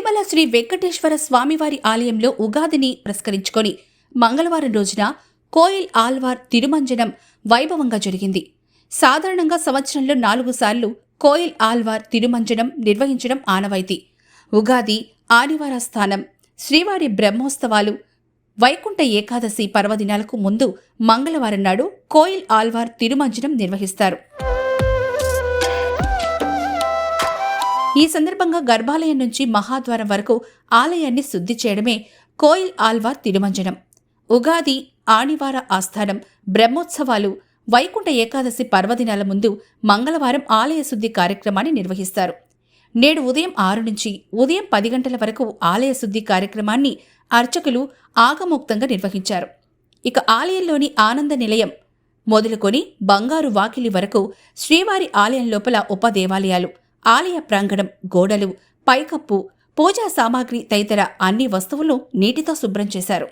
తిరుమల శ్రీ వెంకటేశ్వర స్వామివారి ఆలయంలో ఉగాదిని పురస్కరించుకొని మంగళవారం రోజున కోయిల్ ఆల్వార్ తిరుమంజనం వైభవంగా జరిగింది. సాధారణంగా సంవత్సరంలో 4 సార్లు కోయిల్ ఆల్వార్ తిరుమంజనం నిర్వహించడం ఆనవాయితీ. ఉగాది, ఆదివార స్థానం, శ్రీవారి బ్రహ్మోత్సవాలు, వైకుంఠ ఏకాదశి పర్వదినాలకు ముందు మంగళవారం నాడు కోయిల్ ఆల్వార్ తిరుమంజనం నిర్వహిస్తారు. ఈ సందర్భంగా గర్భాలయం నుంచి మహాద్వారం వరకు ఆలయాన్ని శుద్ధి చేయడమే కోయిల్ ఆల్వార్ తిరుమంజనం. ఉగాది, ఆదివార ఆస్థానం, బ్రహ్మోత్సవాలు, వైకుంఠ ఏకాదశి పర్వదినాల ముందు మంగళవారం ఆలయ శుద్ధి కార్యక్రమాన్ని నిర్వహిస్తారు. నేడు ఉదయం 6 నుంచి ఉదయం 10 గంటల వరకు ఆలయ శుద్ధి కార్యక్రమాన్ని అర్చకులు ఆగమోక్తంగా నిర్వహించారు. ఇక ఆలయంలోని ఆనంద నిలయం మొదలుకొని బంగారు వాకిలి వరకు శ్రీవారి ఆలయం లోపల ఉపదేవాలయాలు, ఆలయ ప్రాంగణం, గోడలు, పైకప్పు, పూజా సామాగ్రి తదితర అన్ని వస్తువులను నీటితో శుభ్రం చేశారు.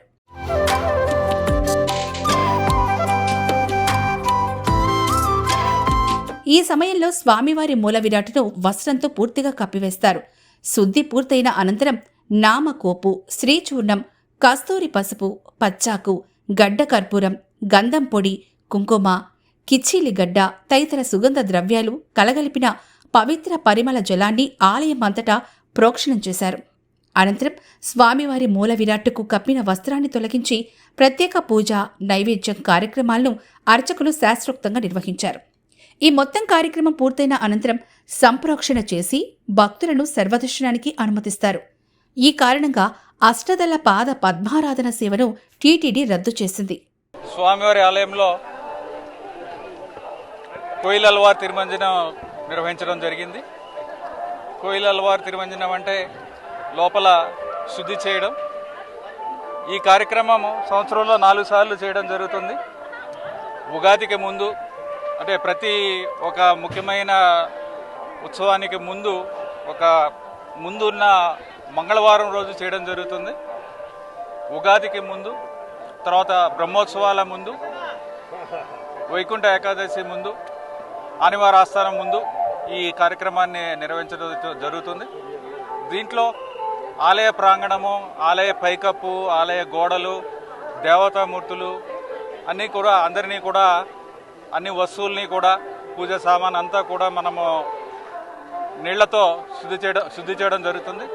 ఈ సమయంలో స్వామివారి మూల విరాటును వస్త్రంతో పూర్తిగా కప్పివేస్తారు. శుద్ధి పూర్తయిన అనంతరం నామకోపు, శ్రీచూర్ణం, కస్తూరి పసుపు, పచ్చాకు, గడ్డ కర్పూరం, గంధం పొడి, కుంకుమ, కిచ్చీలిగడ్డ తదితర సుగంధ ద్రవ్యాలు కలగలిపిన పవిత్ర పరిమళ జలాన్ని ఆలయం అంతటా ప్రోక్షణం చేశారు. అనంతరం స్వామివారి మూల విరాట్టుకు కప్పిన వస్త్రాన్ని తొలగించి ప్రత్యేక పూజ, నైవేద్యం కార్యక్రమాలను అర్చకులు శాస్త్రోక్తంగా నిర్వహించారు. ఈ మొత్తం కార్యక్రమం పూర్తయిన అనంతరం సంప్రోక్షణ చేసి భక్తులను సర్వదర్శనానికి అనుమతిస్తారు. ఈ కారణంగా అష్టదళ పాద పద్మారాధన సేవను టీటీడీ రద్దు చేసింది. స్వామివారి ఆలయంలో కోయిల్ ఆల్వార్ తిరుమంజనం నిర్వహించడం జరిగింది. కోయిల్ ఆల్వార్ తిరుమంజనం అంటే లోపల శుద్ధి చేయడం. ఈ కార్యక్రమం సంవత్సరంలో 4 సార్లు చేయడం జరుగుతుంది. ఉగాదికి ముందు, అంటే ప్రతి ఒక ముఖ్యమైన ఉత్సవానికి ముందు ముందున్న మంగళవారం రోజు చేయడం జరుగుతుంది. ఉగాదికి ముందు, తర్వాత బ్రహ్మోత్సవాల ముందు, వైకుంఠ ఏకాదశి ముందు, ఆదివార ఆస్థానం ముందు ఈ కార్యక్రమాన్ని నిర్వహించడం జరుగుతుంది. దీంట్లో ఆలయ ప్రాంగణము, ఆలయ పైకప్పు, ఆలయ గోడలు, దేవతామూర్తులు అందరినీ కూడా అన్ని వస్తువుల్ని కూడా, పూజ సామాన్ అంతా కూడా మనము నీళ్లతో శుద్ధి చేయడం జరుగుతుంది.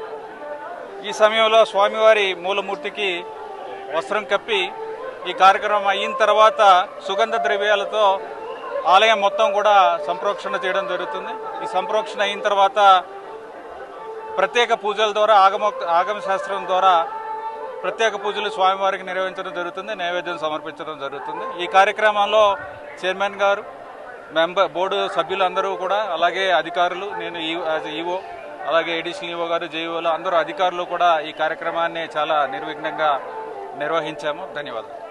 ఈ సమయంలో స్వామివారి మూలమూర్తికి వస్త్రం కప్పి ఈ కార్యక్రమం అయిన తర్వాత సుగంధ ద్రవ్యాలతో ఆలయం మొత్తం కూడా సంప్రోక్షణ చేయడం జరుగుతుంది. ఈ సంప్రోక్షణ అయిన తర్వాత ప్రత్యేక పూజల ద్వారా, ఆగమ శాస్త్రం ద్వారా ప్రత్యేక పూజలు స్వామివారికి నిర్వహించడం జరుగుతుంది, నైవేద్యం సమర్పించడం జరుగుతుంది. ఈ కార్యక్రమంలో చైర్మన్ గారు, బోర్డు సభ్యులు అందరూ కూడా, అలాగే అధికారులు, నేను ఈవో, అలాగే ఎడిషనల్ ఈవో గారు, జేఈఓలు అందరూ అధికారులు కూడా ఈ కార్యక్రమాన్ని చాలా నిర్విఘ్నంగా నిర్వహించాము. ధన్యవాదాలు.